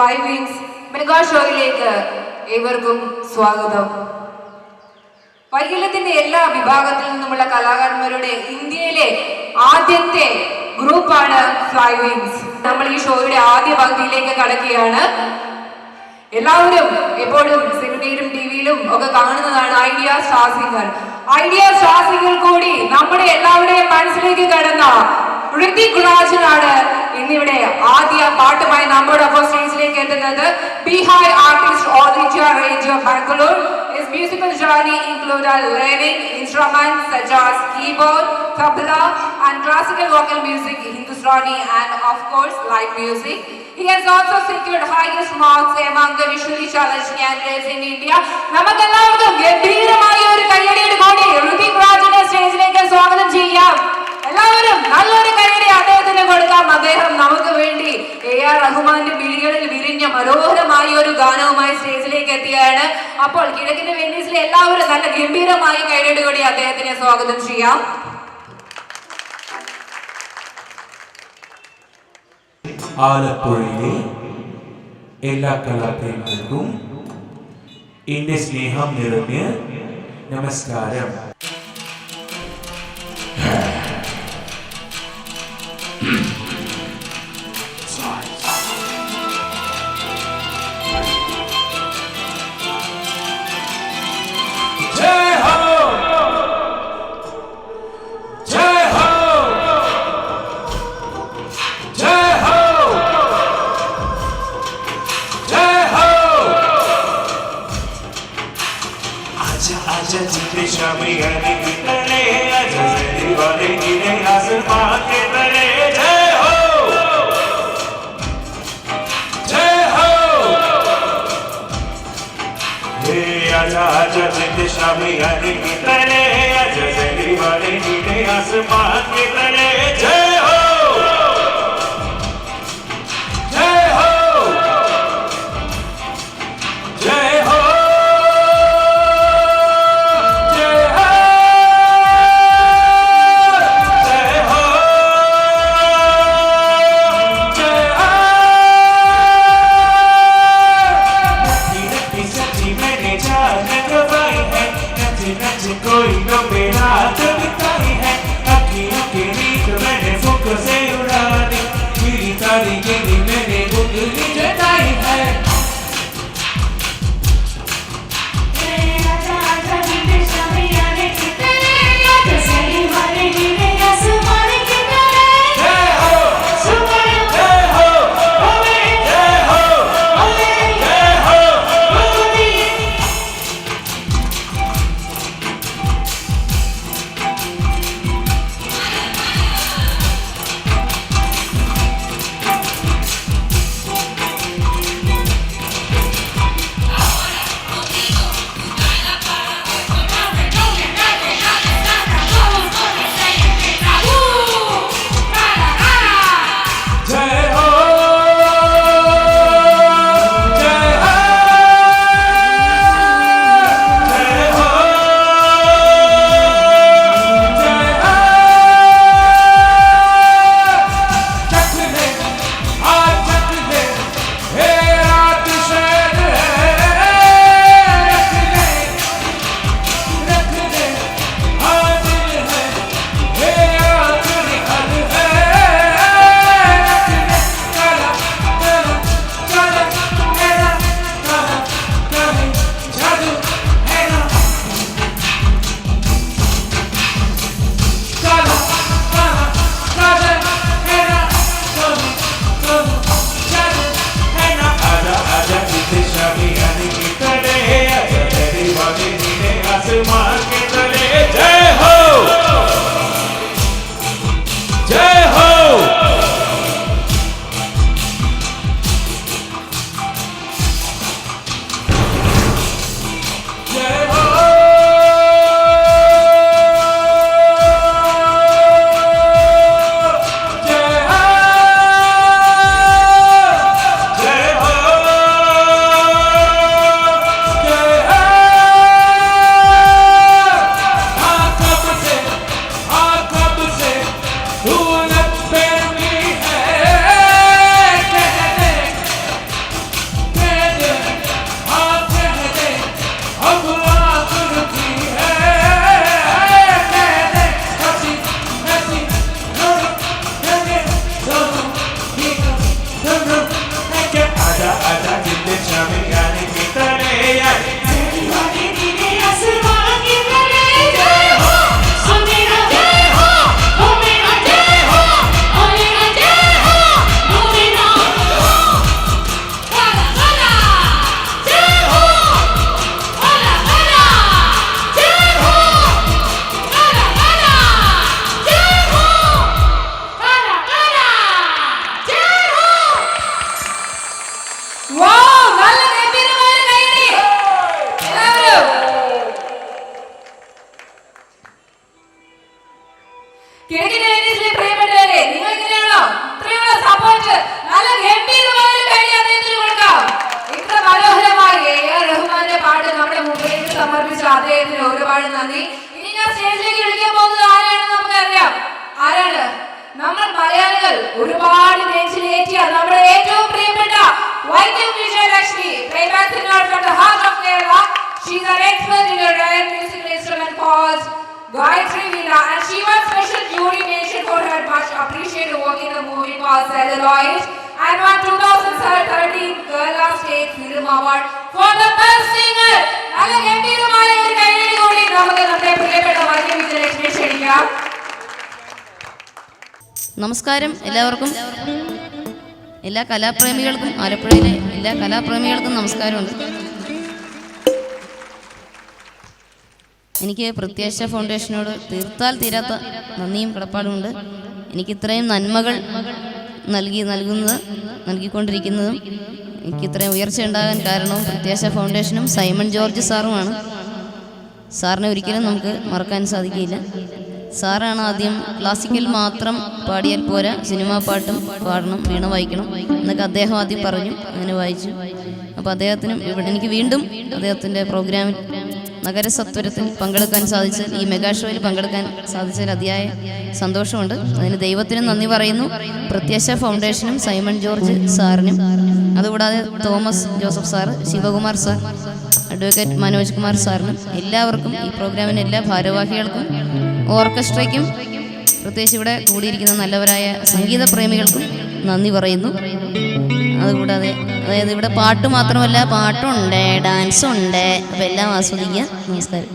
Five wings mega ഷോയിലേക്ക് ഏവർക്കും സ്വാഗതം. വൈകല്യത്തിന്റെ എല്ലാ വിഭാഗത്തിൽ നിന്നുമുള്ള കലാകാരന്മാരുടെ ഇന്ത്യയിലെ ആദ്യത്തെ ഗ്രൂപ്പാണ് ഫൈവ് വിങ്സ്. നമ്മൾ ഈ ഷോയുടെ ആദ്യ പകുതിയിലേക്ക് കടക്കുകയാണ്. എല്ലാവരും എപ്പോഴും സിനിമയിലും ടിവിയിലും ഒക്കെ കാണുന്നതാണ് idea star singer. Idea star singer കൂടി നമ്മുടെ എല്ലാവരുടെയും മനസ്സിലേക്ക് കടന്ന ഋതിക് രാജനാണ് ഇന്നിവിടെ ആദ്യ പാട്ടുമായി നമ്മുടെ ഒപ്പം സ്റ്റേജിലേക്ക് എത്തുന്നത്. Bihar artist all India radio Bangalore. His musical journey included learning instruments such as keyboard, tabla and classical vocal music, Hindustani and of course live music. He has also secured highest marks among the visually challenged candidates in India. നമുക്കെല്ലാവർക്കും ഗംഭീരമായ ഒരു കയ്യടിയുടെ കൂടി ഋതിക് രാജിനെ സ്റ്റേജിലേക്ക് സ്വാഗതം ചെയ്യാം. എല്ലാവരും നല്ലൊരു കയ്യടി അദ്ദേഹത്തിന് കൊടുക്കാം. അദ്ദേഹം നമുക്ക് വേണ്ടി AR റഹ്മാന്റെ വിളികളിൽ വിരിഞ്ഞ മനോഹരമായ ഒരു ഗാനവുമായി സ്റ്റേജിലേക്ക് എത്തിയാണ്. അപ്പോൾ കിഴക്കിന്റെ വെനീസിലെ എല്ലാവരും നല്ല ഗംഭീരമായ കയ്യടി കൂടി അദ്ദേഹത്തിനെ സ്വാഗതം ചെയ്യാം. ആലപ്പുഴയിലെ എല്ലാ കലാപ്രേമികൾക്കും എന്റെ സ്നേഹം നിറഞ്ഞ നമസ്കാരം. आजा जितने शामी यानी कितने आजा तेरी वाले गिरे आसमान के तले. जय हो जय हो. हे आजा आजा जितने शामी यानी कितने आजा तेरी वाले गिरे आसमान के तले. जय हो जय हो जय हो. कोई तो मेरा दिखाई है अखियों के नींद मैंने കിഴക്കൻ ലേഡീസിലെ പ്രിയപ്പെട്ടവരെ, നിങ്ങൾ ഇങ്ങനെയാണോ? ഇത്രയുള്ള സപ്പോർട്ട് നല്ല ഗംഭീരമായ ഒരു കൈ അദ്ദേഹത്തിന് കൊടുക്കാം. ഇത്ര മനോഹരമായി AR റഹ്മാന്റെ പാട്ട് നമ്മുടെ മുമ്പിലേക്ക് സമർപ്പിച്ച അദ്ദേഹത്തിന് ഒരുപാട് നന്ദി. ഇനി ഞാൻ സ്റ്റേജിലേക്ക് വിളിക്കാൻ പോകുന്നത് ആരാണെന്ന് നമുക്കറിയാം. ആരാണ്? നമ്മൾ മലയാളികൾ ഒരുപാട് നെഞ്ചിലേറ്റിയ നമ്മുടെ ഏറ്റവും പ്രിയപ്പെട്ട Vaikom Vijayalakshmi. Playback singer from the heart of Kerala. She is an expert in a rare musical instrument called Gayatri Veena, and she won special jury mention for her much appreciated work in the movie called Celluloid, and won 2013 Kerala State Film Award for the best singer. നല്ല ഗംഭീരമായ ഒരു കൈയടി കൂടി നമുക്ക് നമ്മുടെ പ്രിയപ്പെട്ട വൈക്കം വിജയലക്ഷ്മിയെ ക്ഷണിക്കാം. നമസ്കാരം എല്ലാവർക്കും, എല്ലാ കലാപ്രേമികൾക്കും, ആലപ്പുഴയിലെ എല്ലാ കലാപ്രേമികൾക്കും നമസ്കാരമുണ്ട്. എനിക്ക് പ്രത്യാശ ഫൗണ്ടേഷനോട് തീർത്താൽ തീരാത്ത നന്ദിയും കടപ്പാടുമുണ്ട്. എനിക്ക് ഇത്രയും നന്മകൾ നൽകിക്കൊണ്ടിരിക്കുന്നതും എനിക്ക് ഇത്രയും ഉയർച്ച ഉണ്ടാകാൻ കാരണവും പ്രത്യാശ ഫൗണ്ടേഷനും സൈമൺ ജോർജ് സാറുമാണ്. സാറിനെ ഒരിക്കലും നമുക്ക് മറക്കാൻ സാധിക്കില്ല. സാറാണ് ആദ്യം ക്ലാസിക്കൽ മാത്രം പാടിയാൽ പോരാ, സിനിമാ പാട്ടും പാടണം, വീണ വായിക്കണം എന്നൊക്കെ അദ്ദേഹം ആദ്യം പറഞ്ഞു. അങ്ങനെ വായിച്ചു. അപ്പോൾ അദ്ദേഹത്തിനും എനിക്ക് വീണ്ടും അദ്ദേഹത്തിൻ്റെ പ്രോഗ്രാമിൽ നഗരസത്വരത്തിൽ പങ്കെടുക്കാൻ സാധിച്ചതിൽ, ഈ മെഗാ ഷോയിൽ പങ്കെടുക്കാൻ സാധിച്ചതിൽ അതിയായ സന്തോഷമുണ്ട്. അതിന് ദൈവത്തിനും നന്ദി പറയുന്നു. പ്രത്യാശ ഫൗണ്ടേഷനും സൈമൺ ജോർജ് സാറിനും, അതുകൂടാതെ Thomas Joseph sir, Sivakumar sir, advocate Manoj Kumar സാറിനും, എല്ലാവർക്കും, ഈ പ്രോഗ്രാമിന് എല്ലാ ഭാരവാഹികൾക്കും, ഓർക്കസ്ട്രയ്ക്കും, പ്രത്യേകിച്ച് ഇവിടെ കൂടിയിരിക്കുന്ന നല്ലവരായ സംഗീത പ്രേമികൾക്കും നന്ദി പറയുന്നു. അതുകൂടാതെ അതായത് ഇവിടെ പാട്ട് മാത്രമല്ല, പാട്ടുണ്ട്, ഡാൻസുണ്ട്, അപ്പം എല്ലാം ആസ്വദിക്കുക. നമസ്കാരം.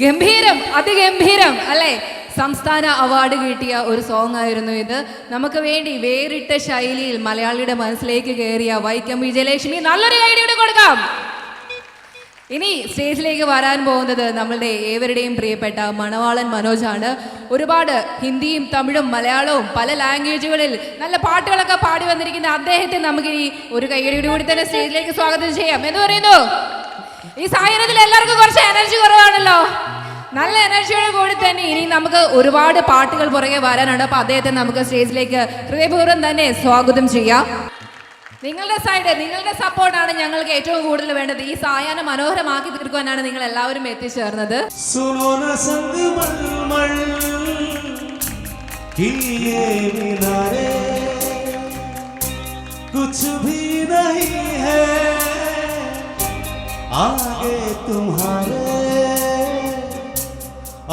ഗംഭീരം, അതിഗംഭീരം അല്ലേ? സംസ്ഥാന അവാർഡ് കിട്ടിയ ഒരു സോങ് ആയിരുന്നു ഇത്. നമുക്ക് വേണ്ടി വേറിട്ട ശൈലിയിൽ മലയാളിയുടെ മനസ്സിലേക്ക് കയറിയ വൈക്കം വിജയലക്ഷ്മി, നല്ലൊരു ഐഡിയ കൊടുക്കാം. ഇനി സ്റ്റേജിലേക്ക് വരാൻ പോകുന്നത് നമ്മളുടെ ഏവരുടെയും പ്രിയപ്പെട്ട മണവാളൻ മനോജാണ്. ഒരുപാട് ഹിന്ദിയും തമിഴും മലയാളവും പല ലാംഗ്വേജുകളിൽ നല്ല പാട്ടുകളൊക്കെ പാടി വന്നിരിക്കുന്ന അദ്ദേഹത്തെ നമുക്ക് ഈ ഒരു കൈയടിയോട് കൂടി തന്നെ സ്റ്റേജിലേക്ക് സ്വാഗതം ചെയ്യാം. എന്ന് പറയുന്നു, ഈ സായനത്തിൽ എല്ലാവർക്കും കുറച്ച് എനർജി കുറവാണല്ലോ. നല്ല എനർജിയോട് കൂടി തന്നെ ഇനി നമുക്ക് ഒരുപാട് പാട്ടുകൾ പുറകെ വരാനുണ്ട്. അപ്പൊ അദ്ദേഹത്തെ നമുക്ക് സ്റ്റേജിലേക്ക് ഹൃദയപൂർവ്വം തന്നെ സ്വാഗതം ചെയ്യാം. നിങ്ങളുടെ സൈഡ്, നിങ്ങളുടെ സപ്പോർട്ടാണ് ഞങ്ങൾക്ക് ഏറ്റവും കൂടുതൽ വേണ്ടത്. ഈ സായാഹ്നം മനോഹരമാക്കി തീർക്കാനാണ് നിങ്ങൾ എല്ലാവരും എത്തിച്ചേർന്നത്.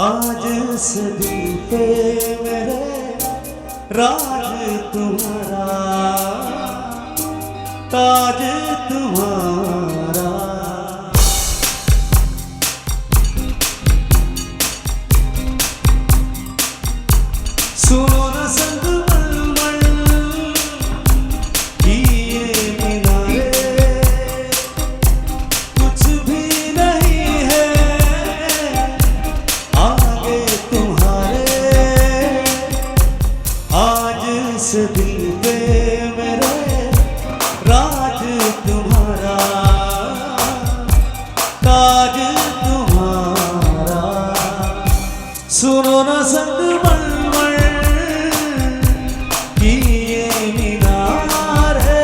आज सदी पे मेरे राज तुम्हारा, ताज तुम्हारा। सुनो न संग मलमल की ये मीनारे, कुछ भी नहीं है आगे तुम्हारे। आज इस दिल पे मेरे राज तुम्हारा, ताज तुम्हारा। सुनो न संग मलमल की ये मीनारे।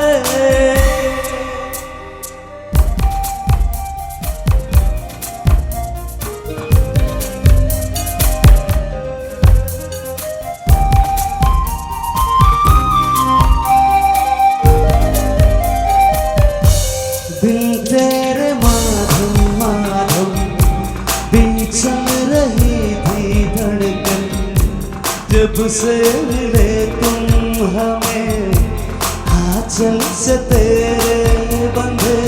दिल तेरे माधव माधव दिल चल रही थी धड़कन, जब से मिले तुम हमें आंचल से तेरे बंधे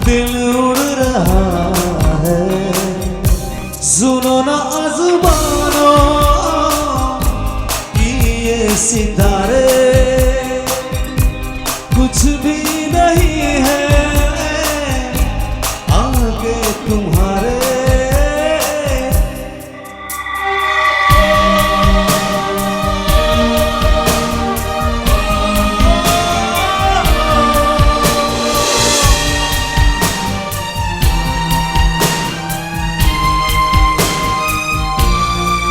दिल उड़ रहा है। सुनो ना आसमानों की ये सितारे, कुछ भी नहीं है आगे तुम्हारे।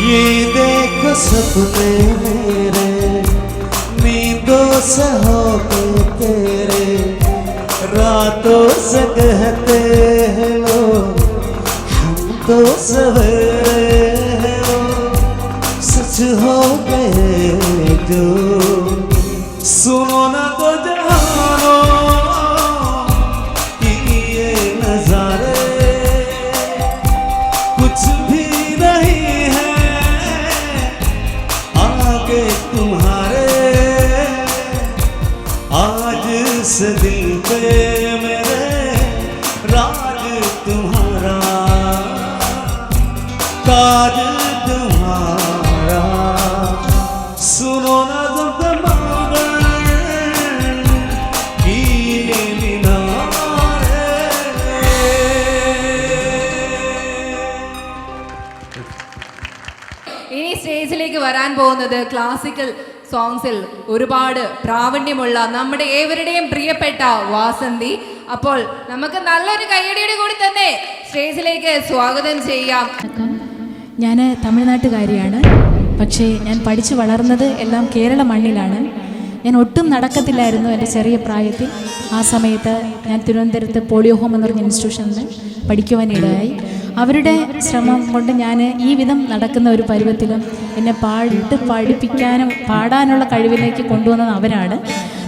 ये देखो सपने मेरे नींदों से होके तेरे, रातों से कहते हैं लोग हम तो सवेरे हैं वो, सच हो गए जो। सुनो ना तो जहानो कि ये नजारे, कुछ भी नहीं है आगे तुम्हारे। आज इस दिल पे मेरे राज तुम्हारा, ताज तुम्हारा। सुनो ना जब मगर की ये मीनारे। ഇനി സ്റ്റേജിലേക്ക് വരാൻ പോകുന്നത് ക്ലാസിക്കൽ സോങ്സിൽ ഒരുപാട് പ്രാവീണ്യമുള്ള നമ്മുടെ ഏവരുടെയും പ്രിയപ്പെട്ട വാസന്തി. അപ്പോൾ നമുക്ക് നല്ലൊരു കയ്യടിയുടെ കൂടി തന്നെ സ്റ്റേജിലേക്ക് സ്വാഗതം ചെയ്യാം. ഞാൻ തമിഴ്നാട്ടുകാരിയാണ്, പക്ഷേ ഞാൻ പഠിച്ചു വളർന്നത് എല്ലാം കേരള മണ്ണിലാണ്. ഞാൻ ഒട്ടും നടക്കത്തില്ലായിരുന്നു എൻ്റെ ചെറിയ പ്രായത്തിൽ. ആ സമയത്ത് ഞാൻ തിരുവനന്തപുരത്ത് പോളിയോ ഹോം എന്ന് പറഞ്ഞ ഇൻസ്റ്റിറ്റ്യൂഷനിൽ പഠിക്കുവാനിടയായി. അവരുടെ ശ്രമം കൊണ്ട് ഞാൻ ഈ വിധം നടക്കുന്ന ഒരു പരുവത്തിലും എന്നെ പഠിപ്പിക്കാനും പാടാനുള്ള കഴിവിലേക്ക് കൊണ്ടുവന്നത് അവരാണ്.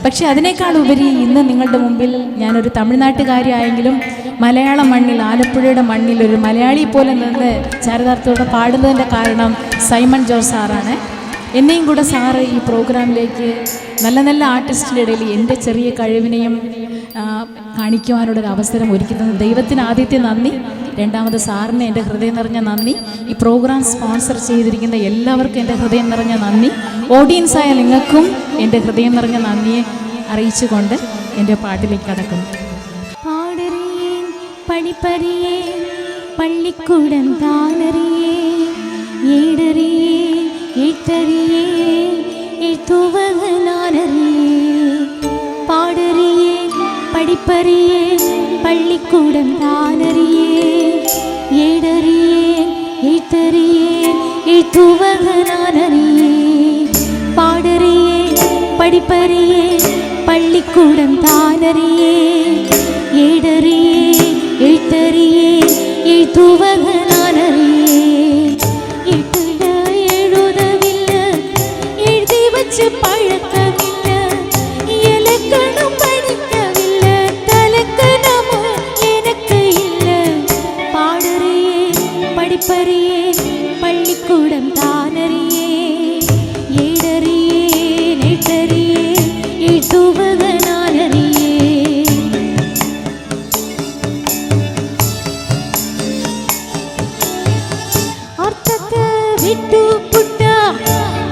പക്ഷേ അതിനേക്കാൾ ഉപരി ഇന്ന് നിങ്ങളുടെ മുമ്പിൽ ഞാനൊരു തമിഴ്നാട്ടുകാരിയായെങ്കിലും മലയാള മണ്ണിൽ, ആലപ്പുഴയുടെ മണ്ണിൽ ഒരു മലയാളി പോലെ നിന്ന് ചാരിതാർത്ഥ്യത്തോടെ പാടുന്നതിൻ്റെ കാരണം സൈമൺ ജോർജ് സാറാണ്. എന്നെയും കൂടെ സാറ് ഈ പ്രോഗ്രാമിലേക്ക് നല്ല നല്ല ആർട്ടിസ്റ്റിൻ്റെ ഇടയിൽ എൻ്റെ ചെറിയ കഴിവിനെയും കാണിക്കുവാനുള്ളൊരു അവസരം ഒരുക്കുന്നത് ദൈവത്തിന് ആദ്യത്തെ നന്ദി. രണ്ടാമത് സാറിന് എൻ്റെ ഹൃദയം നിറഞ്ഞ നന്ദി. ഈ പ്രോഗ്രാം സ്പോൺസർ ചെയ്തിരിക്കുന്ന എല്ലാവർക്കും എൻ്റെ ഹൃദയം നിറഞ്ഞ നന്ദി. ഓഡിയൻസായ നിങ്ങൾക്കും എൻ്റെ ഹൃദയം നിറഞ്ഞ നന്ദിയെ അറിയിച്ചുകൊണ്ട് എൻ്റെ പാട്ടിലേക്ക് കടക്കുന്നു. പാടറിയേ പഠിപ്പറിയേ പള്ളിക്കൂടം താനറിയേ ഏടറിയേ എഴുത്തറിയേ എഴുത്തുവകനാനറിയേ പാടറിയേ പഠിപ്പറിയേ പള്ളിക്കൂടം താനറിയേ ഏടറിയേ എഴുത്തറിയേ എഴുത്തുവകനാനറിയേ പാടറിയേ പഠിപ്പറിയേ പള്ളിക്കൂടം താനറിയേ ഏടറിയേ എഴുത്തറിയേ എഴുത്തുവകനാനറിയേ എഴുത്തില്ല എഴുതവില്ല എഴുതി വച്ച് പഴക്കമില്ല ഇലക്കണം പഠിക്കവില്ല തലക്കണമോ എനക്ക് ഇല്ല പാടറിയേ പഠിപ്പറിയേ പള്ളിക്കൂടം താനറിയേ ഏടറിയേ എഴുത്തറിയേ എഴുത്തുവകനാനറിയേ അർത്ഥത്തെ വിട്ടുപുട്ട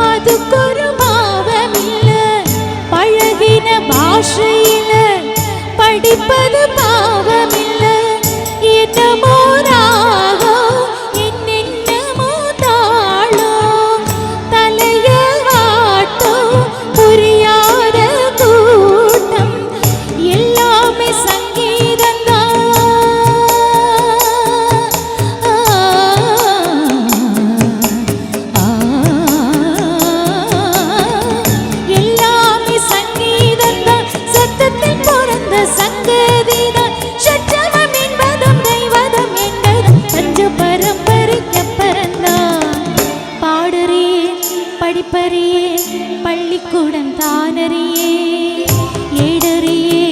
അതുക്കൊരു ഭാവമില്ല പഴകിന ഭാഷയില് പഠിപ്പത് ഭാവമില്ല എന്നമോ രാഗോ എന്നമോ താളോ തലയാട്ടോ പുരിയാര കൂട്ടം എല്ലാമേ സംഗീതം எல்லாமே சங்கீதம் சத்தத்தில் பிறந்த சங்கதிதான் சற்றமம் என்பதும் தெய்வதம் என்பதும் பஞ்ச பரம்பரைக்கு பரந்தான் பாடறியே படிப்பறியே பள்ளிக்கூடம் தானறியே ஏடறியே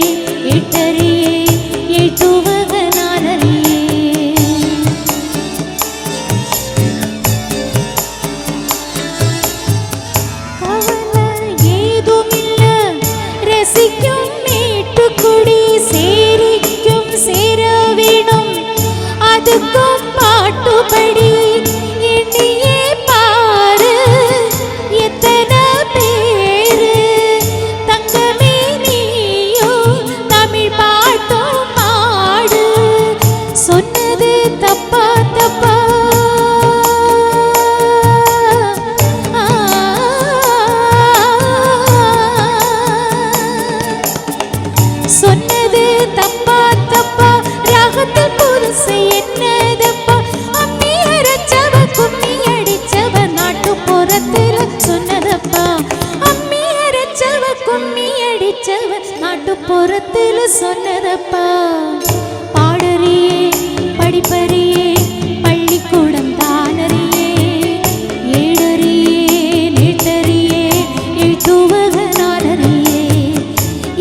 எட்டறியே எட்டுவகனானறியே രസിക്കും മേട്ടുകുടി സേരിക്കും സേര വീണും അതുക്കും പാട്ടുപടി എണ്ണിയേ പാറ് എത്തന പേര് തങ്കമേ നീയോ തമിഴ് പാട്ടും പാട് சொன்னது தப்பா தப்பா சொன்னது தப்பா தப்பா ராகத்தில் புதுசு என்னதப்பா அம்மி அரைச்சவ கும்மி அடிச்சவ நாட்டுப்புறத்துல சொன்னதப்பா அம்மி அரைச்சவ கும்மி அடிச்சவ நாட்டுப்புறத்துல சொன்னதப்பா பாடறியே படிப்பறியே பள்ளிக்கூடம் தானறியே ஏடறியே நெட்டறியே எழுத்துவகனானறியே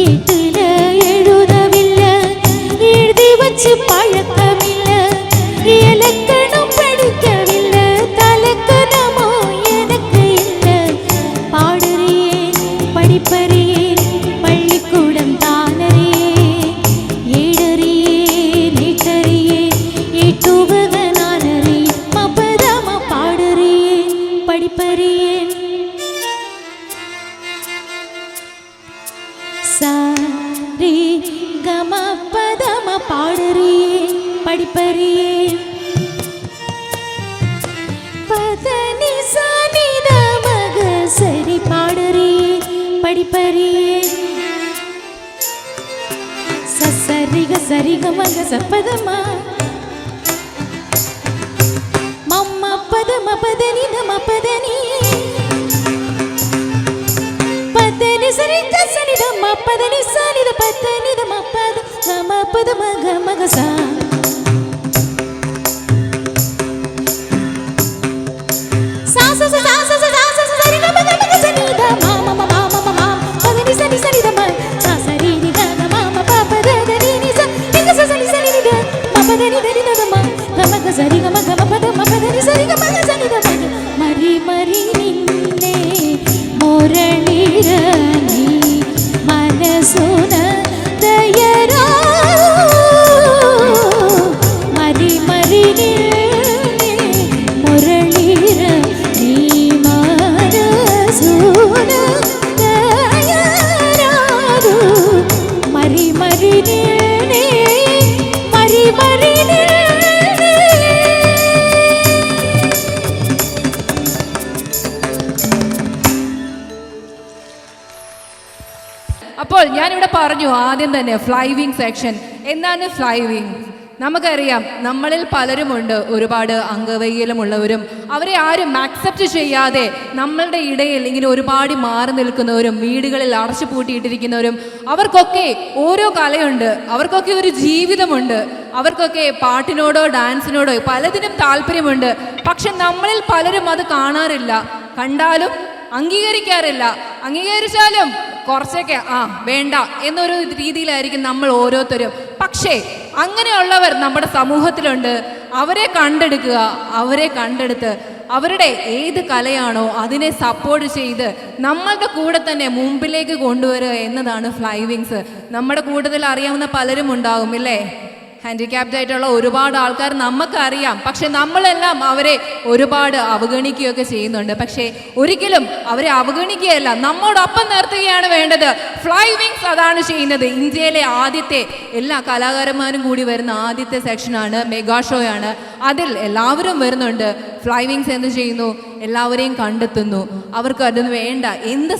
எட்டுல எழுதவில்ல எழுதி வச்சு பழக்கமில்ல இலக்கணம் படிக்கவில்ல தலக்கணமோ எனக்கு இல்ல பாடறியே படிப்பறியே பள்ளிக்கூடம் தானறியே ஏடறியே நெட்டறியே எட்டுவகனானறியே மபதம பாடறியே படிப்பறியே சாரி கம பதம பாடறியே படிப்பறியே பதனி சனித மக சரி பாடறியே படிப்பறியே சசரிக சரிக மக சப்பதமா மம்ம பதம பதனி நம பதனி பதனி சரி கசனி தம பதனி சனி த பதனி தம பத கம பத மக மக சா சா சா சா சா சா சா சரி க மக மக சனி த மா மா மா மா மா மா பதனி சனி சனி த ம சா சரி ni க க மா மா ப ப த த ni ni சா ni க சா சனி சனி ni த ம பதனி த ni த ம க மக சரி க மக ம பத ம பதனி சரி க மக சனி த ம மரி மரி நின்னே முரளிரனி மனசுன தயரா மரி மரி പറഞ്ഞു ആദ്യം തന്നെ ഫ്ലൈവിംഗ് സെക്ഷൻ. എന്താണ് ഫ്ലൈവിംഗ്? നമുക്കറിയാം, നമ്മളിൽ പലരുമുണ്ട് ഒരുപാട് അംഗവൈകല്യമുള്ളവരും അവരെ ആരും ആക്സെപ്റ്റ് ചെയ്യാതെ നമ്മളുടെ ഇടയിൽ ഇങ്ങനെ ഒരുപാട് മാറി നിൽക്കുന്നവരും വീടുകളിൽ അടച്ചു പൂട്ടിയിട്ടിരിക്കുന്നവരും. അവർക്കൊക്കെ ഓരോ കലയുണ്ട്, അവർക്കൊക്കെ ഒരു ജീവിതമുണ്ട്, അവർക്കൊക്കെ പാട്ടിനോടോ ഡാൻസിനോടോ പലതിനും താല്പര്യമുണ്ട്. പക്ഷെ നമ്മളിൽ പലരും അത് കാണാറില്ല, കണ്ടാലും അംഗീകരിക്കാറില്ല. അംഗീകരിച്ചാലും കുറച്ചൊക്കെ വേണ്ട എന്നൊരു രീതിയിലായിരിക്കും നമ്മൾ ഓരോരുത്തരും. പക്ഷേ അങ്ങനെയുള്ളവർ നമ്മുടെ സമൂഹത്തിലുണ്ട്. അവരെ കണ്ടെടുക്കുക, അവരെ കണ്ടെടുത്ത് അവരുടെ ഏത് കലയാണോ അതിനെ സപ്പോർട്ട് ചെയ്ത് നമ്മളുടെ കൂടെ തന്നെ മുമ്പിലേക്ക് കൊണ്ടുവരിക എന്നതാണ് ഫ്ലൈവിങ്സ്. നമ്മുടെ കൂട്ടത്തിൽ അറിയാവുന്ന പലരും ഉണ്ടാകും ഇല്ലേ? ഹാൻഡിക്യാപ്ഡ് ആയിട്ടുള്ള ഒരുപാട് ആൾക്കാർ നമുക്കറിയാം. പക്ഷെ നമ്മളെല്ലാം അവരെ ഒരുപാട് അവഗണിക്കുകയൊക്കെ ചെയ്യുന്നുണ്ട്. പക്ഷേ ഒരിക്കലും അവരെ അവഗണിക്കുകയല്ല, നമ്മോടൊപ്പം നിർത്തുകയാണ് വേണ്ടത്. ഫ്ലൈവിങ്സ് അതാണ് ചെയ്യുന്നത്. ഇന്ത്യയിലെ ആദ്യത്തെ എല്ലാ കലാകാരന്മാരും കൂടി വരുന്ന ആദ്യത്തെ സെക്ഷനാണ്, മെഗാ ഷോയാണ്. അതിൽ എല്ലാവരും വരുന്നുണ്ട്. ഫ്ലൈവിങ്സ് എന്ത് ചെയ്യുന്നു? എല്ലാവരെയും കണ്ടെത്തുന്നു. അവർക്ക് അതിന് വേണ്ട എന്ത്